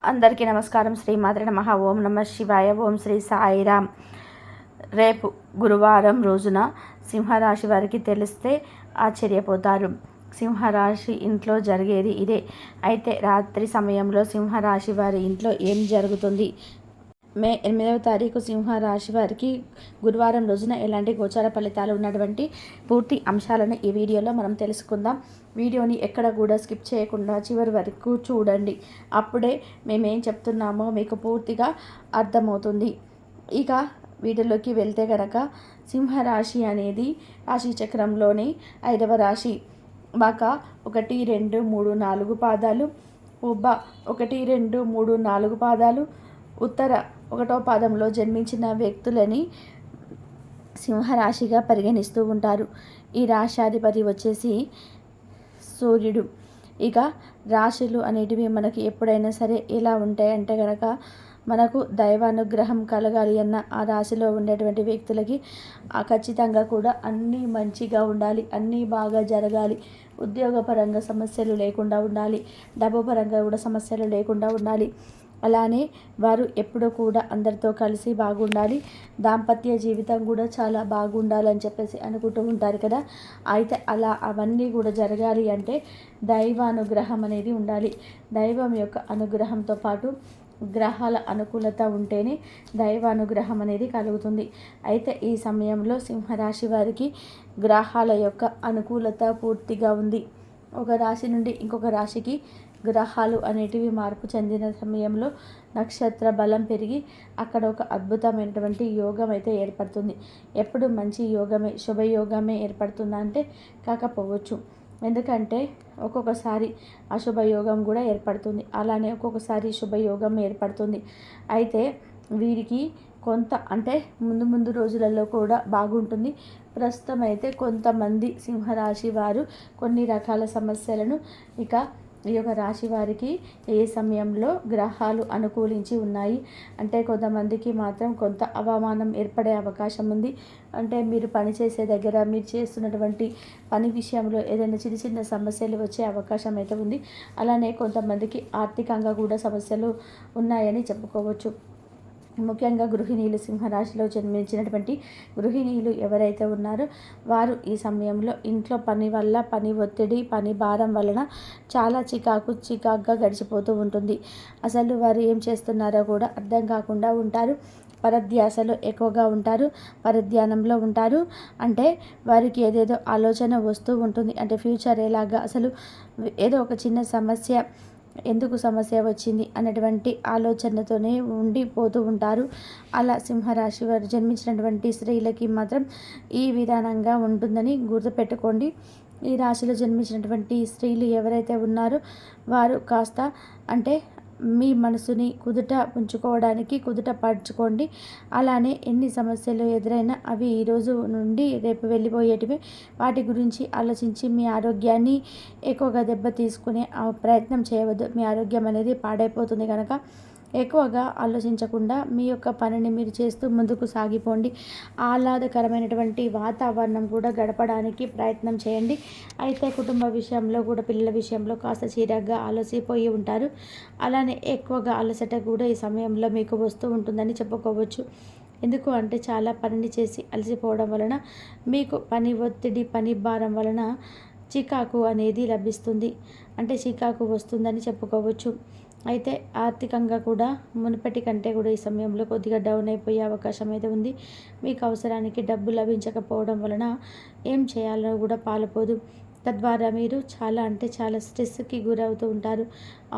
అందరికీ నమస్కారం. శ్రీమాత్రే నమః. ఓం నమ శివాయ. ఓం శ్రీ సాయిరామ్. రేపు గురువారం రోజున సింహరాశి వారికి తెలిస్తే ఆశ్చర్యపోతారు. సింహరాశి ఇంట్లో జరిగేది ఇదే. అయితే రాత్రి సమయంలో సింహరాశి వారి ఇంట్లో ఏం జరుగుతుంది? మే 8వ తారీఖు సింహరాశి వారికి గురువారం రోజున ఎలాంటి గోచార ఫలితాలు ఉన్నటువంటి పూర్తి అంశాలను ఈ వీడియోలో మనం తెలుసుకుందాం. వీడియోని ఎక్కడ కూడా స్కిప్ చేయకుండా చివరి వరకు చూడండి. అప్పుడే మేమేం చెప్తున్నామో మీకు పూర్తిగా అర్థమవుతుంది. ఇక వీడియోలోకి వెళ్తే కనుక సింహరాశి అనేది రాశి చక్రంలోని 5వ రాశి. మక 1, 2, 3, 4 పాదాలు, ఉబ్బ 1, 2, 3, 4 పాదాలు, ఉత్తర 1వ పాదంలో జన్మించిన వ్యక్తులని సింహరాశిగా పరిగణిస్తూ ఉంటారు. ఈ రాశాధిపతి వచ్చేసి సూర్యుడు. ఇక రాశులు అనేటివి మనకి ఎప్పుడైనా సరే ఎలా ఉంటాయంటే కనుక మనకు దైవానుగ్రహం కలగాలి అన్న ఆ రాశిలో ఉండేటువంటి వ్యక్తులకి ఖచ్చితంగా కూడా అన్నీ మంచిగా ఉండాలి, అన్నీ బాగా జరగాలి, ఉద్యోగపరంగా సమస్యలు లేకుండా ఉండాలి, డబ్బు పరంగా కూడా సమస్యలు లేకుండా ఉండాలి. అలానే వారు ఎప్పుడూ కూడా అందరితో కలిసి బాగుండాలి, దాంపత్య జీవితం కూడా చాలా బాగుండాలని చెప్పేసి అనుకుంటూ ఉంటారు కదా. అయితే అలా అవన్నీ కూడా జరగాలి అంటే దైవానుగ్రహం అనేది ఉండాలి. దైవం యొక్క అనుగ్రహంతో పాటు గ్రహాల అనుకూలత ఉంటేనే దైవానుగ్రహం అనేది కలుగుతుంది. అయితే ఈ సమయంలో సింహరాశి వారికి గ్రహాల యొక్క అనుకూలత పూర్తిగా ఉంది. ఒక రాశి నుండి ఇంకొక రాశికి గ్రహాలు అనేటివి మార్పు చెందిన సమయంలో నక్షత్ర బలం పెరిగి అక్కడ ఒక అద్భుతమైనటువంటి యోగం అయితే ఏర్పడుతుంది. ఎప్పుడు మంచి యోగమే, శుభయోగమే ఏర్పడుతుందా అంటే కాకపోవచ్చు. ఎందుకంటే ఒక్కొక్కసారి అశుభయోగం కూడా ఏర్పడుతుంది, అలానే ఒక్కొక్కసారి శుభయోగం ఏర్పడుతుంది. అయితే వీరికి కొంత అంటే ముందు రోజులలో కూడా బాగుంటుంది. ప్రస్తుతం అయితే కొంతమంది సింహరాశి వారు కొన్ని రకాల సమస్యలను ఇక ఈ యొక్క రాశి వారికి ఏ సమయంలో గ్రహాలు అనుకూలించి ఉన్నాయి అంటే కొంతమందికి మాత్రం కొంత అవమానం ఏర్పడే అవకాశం ఉంది. అంటే మీరు పనిచేసే దగ్గర మీరు చేస్తున్నటువంటి పని విషయంలో ఏదైనా చిన్న సమస్యలు వచ్చే అవకాశం అయితే ఉంది. అలానే కొంతమందికి ఆర్థికంగా కూడా సమస్యలు ఉన్నాయని చెప్పుకోవచ్చు. ముఖ్యంగా గృహిణీలు, సింహరాశిలో జన్మించినటువంటి గృహిణీలు ఎవరైతే ఉన్నారో వారు ఈ సమయంలో ఇంట్లో పని వల్ల, పని ఒత్తిడి, పని భారం వలన చాలా చికాకుగా గడిచిపోతూ ఉంటుంది. అసలు వారు ఏం చేస్తున్నారో కూడా అర్థం కాకుండా ఉంటారు. పరధ్యాసలో ఎక్కువగా ఉంటారు, పరధ్యానంలో ఉంటారు. అంటే వారికి ఏదేదో ఆలోచన వస్తూ ఉంటుంది. అంటే ఫ్యూచర్ ఎలాగా, అసలు ఏదో ఒక చిన్న సమస్య ఎందుకు సమస్య వచ్చింది అన్నటువంటి ఆలోచనతోనే ఉండిపోతూ ఉంటారు. అలా సింహరాశి వారు జన్మించినటువంటి స్త్రీలకి మాత్రం ఈ విధానంగా ఉంటుందని గుర్తుపెట్టుకోండి. ఈ రాశిలో జన్మించినటువంటి స్త్రీలు ఎవరైతే ఉన్నారో వారు కాస్త అంటే మీ మనసుని కుదుట పరుచుకోండి. అలానే ఎన్ని సమస్యలు ఎదురైనా అవి ఈరోజు నుండి రేపు వెళ్ళిపోయేటివి. వాటి గురించి ఆలోచించి మీ ఆరోగ్యాన్ని ఎక్కువగా దెబ్బ తీసుకునే ప్రయత్నం చేయవద్దు. మీ ఆరోగ్యం అనేది పాడైపోతుంది కనుక ఎక్కువగా ఆలోచించకుండా మీ యొక్క పనిని మీరు చేస్తూ ముందుకు సాగిపోండి. ఆహ్లాదకరమైనటువంటి వాతావరణం కూడా గడపడానికి ప్రయత్నం చేయండి. అయితే కుటుంబ విషయంలో కూడా పిల్లల విషయంలో కాస్త చిరాగ్గా అలసిపోయి ఉంటారు. అలానే ఎక్కువగా అలసట కూడా ఈ సమయంలో మీకు వస్తూ ఉంటుందని చెప్పుకోవచ్చు. ఎందుకు అంటే చాలా పనిని చేసి అలసిపోవడం వలన మీకు పని ఒత్తిడి, పని భారం వలన చికాకు అనేది లభిస్తుంది. అంటే చికాకు వస్తుందని చెప్పుకోవచ్చు. అయితే ఆర్థికంగా కూడా మునుపటి కంటే కూడా ఈ సమయంలో కొద్దిగా డౌన్ అయిపోయే అవకాశం అయితే ఉంది. మీకు అవసరానికి డబ్బు లభించకపోవడం వలన ఏం చేయాలో కూడా పాలుపోదు. తద్వారా మీరు చాలా అంటే చాలా స్ట్రెస్కి గురవుతూ ఉంటారు.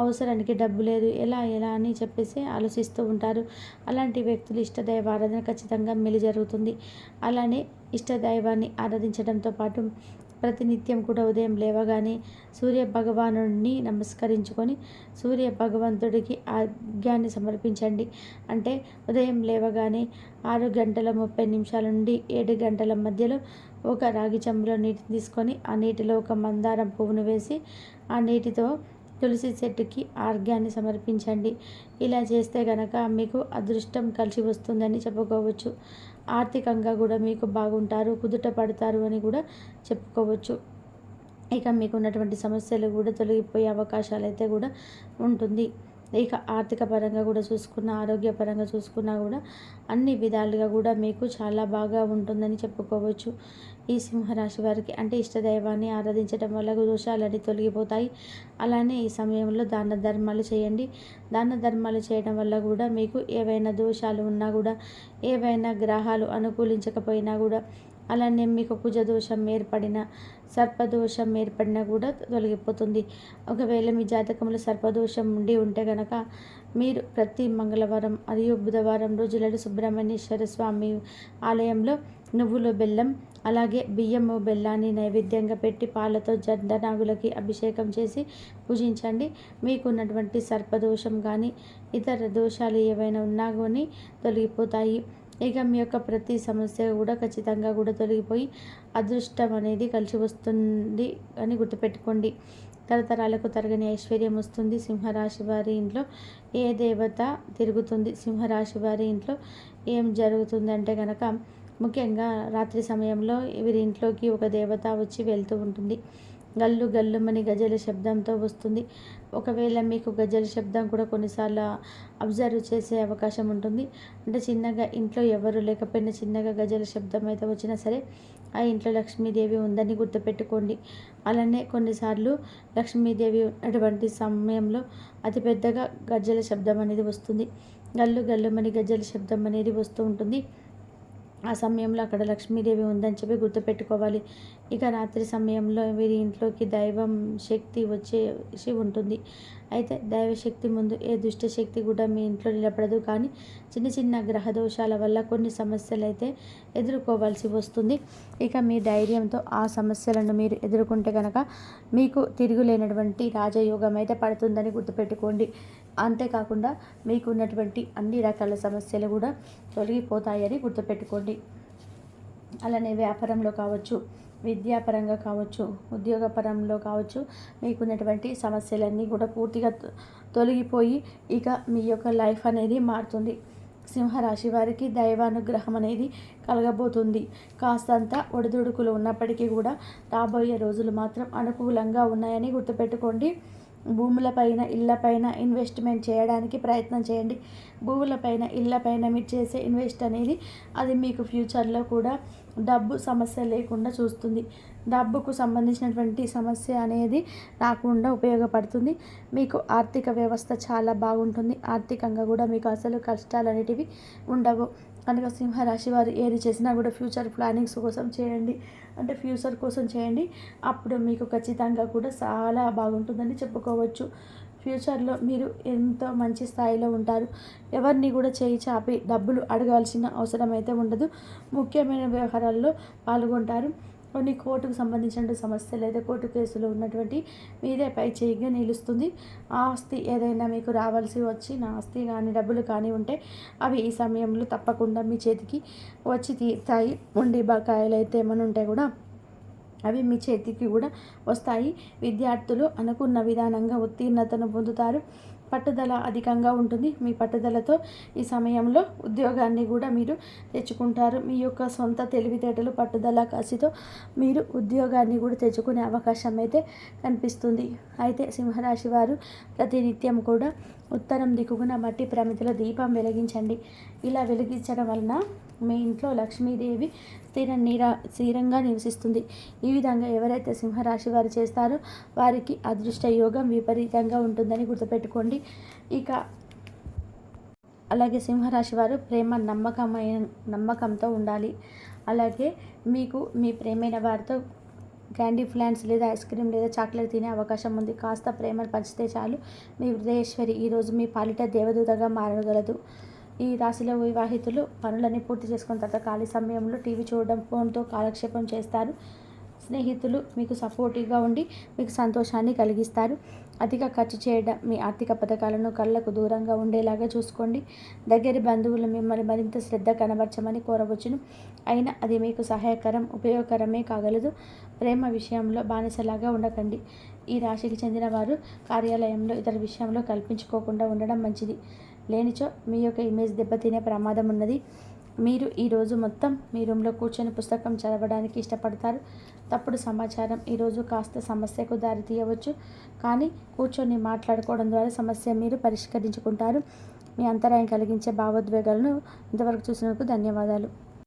అవసరానికి డబ్బు లేదు, ఎలా అని చెప్పేసి ఆలోచిస్తూ ఉంటారు. అలాంటి వ్యక్తులు ఇష్టదైవ ఆరాధన ఖచ్చితంగా మేలు జరుగుతుంది. అలానే ఇష్టదైవాన్ని ఆరాధించడంతో పాటు ప్రతినిత్యం కూడా ఉదయం లేవగానే సూర్య భగవానుడిని నమస్కరించుకొని సూర్య భగవంతుడికి ఆర్ఘ్యాన్ని సమర్పించండి. అంటే ఉదయం లేవగానే 6:30 నుండి 7 గంటల మధ్యలో ఒక రాగి చెంబులో నీటిని తీసుకొని ఆ నీటిలో ఒక మందారం పువ్వును వేసి ఆ నీటితో తులసి చెట్టుకి ఆర్ఘ్యాన్ని సమర్పించండి. ఇలా చేస్తే కనుక మీకు అదృష్టం కలిసి వస్తుందని చెప్పుకోవచ్చు. ఆర్థికంగా కూడా మీకు బాగుంటారు, కుదుట పడతారు అని కూడా చెప్పుకోవచ్చు. ఇక మీకు ఉన్నటువంటి సమస్యలు కూడా తొలగిపోయే అవకాశాలు అయితే కూడా ఉంటుంది. ఇక ఆర్థిక పరంగా కూడా చూసుకున్న, ఆరోగ్యపరంగా చూసుకున్నా కూడా అన్ని విధాలుగా కూడా మీకు చాలా బాగా ఉంటుందని చెప్పుకోవచ్చు. ఈ సింహరాశి వారికి అంటే ఇష్టదైవాన్ని ఆరాధించడం వల్ల దోషాలన్నీ తొలగిపోతాయి. అలానే ఈ సమయంలో దాన ధర్మాలు చేయండి. దాన ధర్మాలు చేయడం వల్ల కూడా మీకు ఏవైనా దోషాలు ఉన్నా కూడా, ఏవైనా గ్రహాలు అనుకూలించకపోయినా కూడా, అలానే మీకు కుజదోషం ఏర్పడిన, సర్పదోషం ఏర్పడినా కూడా తొలగిపోతుంది. ఒకవేళ మీ జాతకంలో సర్పదోషం ఉండి ఉంటే కనుక మీరు ప్రతి మంగళవారం మరియు బుధవారం రోజులలో సుబ్రహ్మణ్యేశ్వర స్వామి ఆలయంలో నువ్వుల బెల్లం, అలాగే బియ్యము బెల్లాన్ని నైవేద్యంగా పెట్టి పాలతో జంటనాగులకి అభిషేకం చేసి పూజించండి. మీకున్నటువంటి సర్పదోషం కానీ ఇతర దోషాలు ఏవైనా ఉన్నా కానీ తొలగిపోతాయి. ఇక మీ యొక్క ప్రతి సమస్య కూడా ఖచ్చితంగా కూడా తొలగిపోయి అదృష్టం అనేది కలిసి వస్తుంది అని గుర్తుపెట్టుకోండి. తరతరాలకు తరగని ఐశ్వర్యం వస్తుంది. సింహరాశి వారి ఇంట్లో ఏ దేవత తిరుగుతుంది? సింహరాశి వారి ఇంట్లో ఏం జరుగుతుంది అంటే కనుక ముఖ్యంగా రాత్రి సమయంలో వీరి ఇంట్లోకి ఒక దేవత వచ్చి వెళ్తూ ఉంటుంది. గల్లు గల్లుమని గజల శబ్దంతో వస్తుంది. ఒకవేళ మీకు గజల శబ్దం కూడా కొన్నిసార్లు అబ్జర్వ్ చేసే అవకాశం ఉంటుంది. అంటే చిన్నగా ఇంట్లో ఎవరు లేకపోయినా చిన్నగా గజల శబ్దం అయితే వచ్చినా సరే ఆ ఇంట్లో లక్ష్మీదేవి ఉందని గుర్తుపెట్టుకోండి. అలానే కొన్నిసార్లు లక్ష్మీదేవి ఉన్నటువంటి సమయంలో అతిపెద్దగా గజ్జల శబ్దం అనేది వస్తుంది. గల్లు గల్లుమని గజ్జల శబ్దం అనేది వస్తూ ఉంటుంది. ఆ సమయంలో అక్కడ లక్ష్మీదేవి ఉందని చెప్పి గుర్తుపెట్టుకోవాలి. ఇక రాత్రి సమయంలో వీరి ఇంట్లోకి దైవం శక్తి వచ్చేసి ఉంటుంది. అయితే దైవశక్తి ముందు ఏ దుష్ట శక్తి కూడా మీ ఇంట్లో నిలబడదు. కానీ చిన్న చిన్న గ్రహ దోషాల వల్ల కొన్ని సమస్యలు అయితే ఎదుర్కోవాల్సి వస్తుంది. ఇక మీ ధైర్యంతో ఆ సమస్యలను మీరు ఎదుర్కొంటే కనుక మీకు తిరుగులేనటువంటి రాజయోగం అయితే పడుతుందని గుర్తుపెట్టుకోండి. అంతేకాకుండా మీకు ఉన్నటువంటి అన్ని రకాల సమస్యలు కూడా తొలగిపోతాయని గుర్తుపెట్టుకోండి. అలానే వ్యాపారంలో కావచ్చు, విద్యాపరంగా కావచ్చు, ఉద్యోగపరంలో కావచ్చు, మీకున్నటువంటి సమస్యలన్నీ కూడా పూర్తిగా తొలగిపోయి ఇక మీ యొక్క లైఫ్ అనేది మారుతుంది. సింహరాశి వారికి దైవానుగ్రహం అనేది కలగబోతుంది. కాస్తంత ఒడిదుడుకులు ఉన్నప్పటికీ కూడా రాబోయే రోజులు మాత్రం అనుకూలంగా ఉన్నాయని గుర్తుపెట్టుకోండి. భూములపైన, ఇళ్లపైన ఇన్వెస్ట్మెంట్ చేయడానికి ప్రయత్నం చేయండి. భూములపైన, ఇళ్లపైన మీరు చేసే ఇన్వెస్ట్ అనేది అది మీకు ఫ్యూచర్లో కూడా డబ్బు సమస్య లేకుండా చూస్తుంది. డబ్బుకు సంబంధించినటువంటి సమస్య అనేది రాకుండా ఉపయోగపడుతుంది. మీకు ఆర్థిక వ్యవస్థ చాలా బాగుంటుంది. ఆర్థికంగా కూడా మీకు అసలు కష్టాలు అనేటివి ఉండవు. కనుక సింహరాశి వారు ఏది చేసినా కూడా ఫ్యూచర్ ప్లానింగ్స్ కోసం చేయండి. అంటే ఫ్యూచర్ కోసం చేయండి. అప్పుడు మీకు ఖచ్చితంగా కూడా చాలా బాగుంటుందని చెప్పుకోవచ్చు. ఫ్యూచర్లో మీరు ఎంతో మంచి స్థాయిలో ఉంటారు. ఎవరిని కూడా చేయి చాపి డబ్బులు అడగాల్సిన అవసరం అయితే ఉండదు. ముఖ్యమైన వ్యవహారాల్లో పాల్గొంటారు. కొన్ని కోర్టుకు సంబంధించిన సమస్యలు అయితే కోర్టు కేసులో ఉన్నటువంటి మీదే పై చేయిగా నిలుస్తుంది. ఆస్తి ఏదైనా మీకు రావాల్సి వచ్చిన ఆస్తి కానీ డబ్బులు కానీ ఉంటే అవి ఈ సమయంలో తప్పకుండా మీ చేతికి వచ్చి తీరుతాయి. ఉండి బకాయిలు అయితే ఏమైనా ఉంటే కూడా అవి మీ చేతికి కూడా వస్తాయి. విద్యార్థులు అనుకున్న విధానంగా ఉత్తీర్ణతను పొందుతారు. పట్టుదల అధికంగా ఉంటుంది. మీ పట్టుదలతో ఈ సమయంలో ఉద్యోగాన్ని కూడా మీరు తెచ్చుకుంటారు. మీ యొక్క సొంత తెలివితేటలు, పట్టుదల, కసితో మీరు ఉద్యోగాన్ని కూడా తెచ్చుకునే అవకాశం అయితే కనిపిస్తుంది. అయితే సింహరాశి వారు ప్రతినిత్యం కూడా ఉత్తరం దిక్కున మట్టి ప్రమిదలో దీపం వెలిగించండి. ఇలా వెలిగించడం వలన మీ ఇంట్లో లక్ష్మీదేవి స్థిరంగా నివసిస్తుంది. ఈ విధంగా ఎవరైతే సింహరాశి వారు చేస్తారో వారికి అదృష్ట యోగం విపరీతంగా ఉంటుందని గుర్తుపెట్టుకోండి. ఇక అలాగే సింహరాశి వారు నమ్మకంతో ఉండాలి. అలాగే మీకు మీ ప్రేమైన వారితో క్యాండీ ఫ్లాన్స్ లేదా ఐస్ క్రీమ్ లేదా చాక్లెట్ తినే అవకాశం ఉంది. కాస్త ప్రేమను పంచితే చాలు మీ హృదయేశ్వరి ఈరోజు మీ పాలిట దేవదూతగా మారగలదు. ఈ రాశిలో వివాహితులు పనులన్నీ పూర్తి చేసుకున్న తర్వాత ఖాళీ సమయంలో టీవీ చూడడం, ఫోన్తో కాలక్షేపం చేస్తారు. స్నేహితులు మీకు సపోర్టివ్గా ఉండి మీకు సంతోషాన్ని కలిగిస్తారు. అధిక ఖర్చు చేయడం, మీ ఆర్థిక పథకాలను కళ్ళకు దూరంగా ఉండేలాగా చూసుకోండి. దగ్గరి బంధువులు మిమ్మల్ని మరింత శ్రద్ధ కనబరచమని కోరవచ్చును. అయినా అది మీకు సహాయకరం, ఉపయోగకరమే కాగలదు. ప్రేమ విషయంలో బానిసలాగా ఉండకండి. ఈ రాశికి చెందిన వారు కార్యాలయంలో ఇతర విషయంలో కల్పించుకోకుండా ఉండడం మంచిది. లేనిచో మీ యొక్క ఇమేజ్ దెబ్బతినే ప్రమాదం ఉన్నది. మీరు ఈరోజు మొత్తం మీ రూమ్లో కూర్చొని పుస్తకం చదవడానికి ఇష్టపడతారు. తప్పుడు సమాచారం ఈరోజు కాస్త సమస్యకు దారి తీయవచ్చు, కానీ కూర్చొని మాట్లాడుకోవడం ద్వారా సమస్య మీరు పరిష్కరించుకుంటారు. మీ అంతరాయం కలిగించే భావోద్వేగాలను ఇంతవరకు చూసినందుకు ధన్యవాదాలు.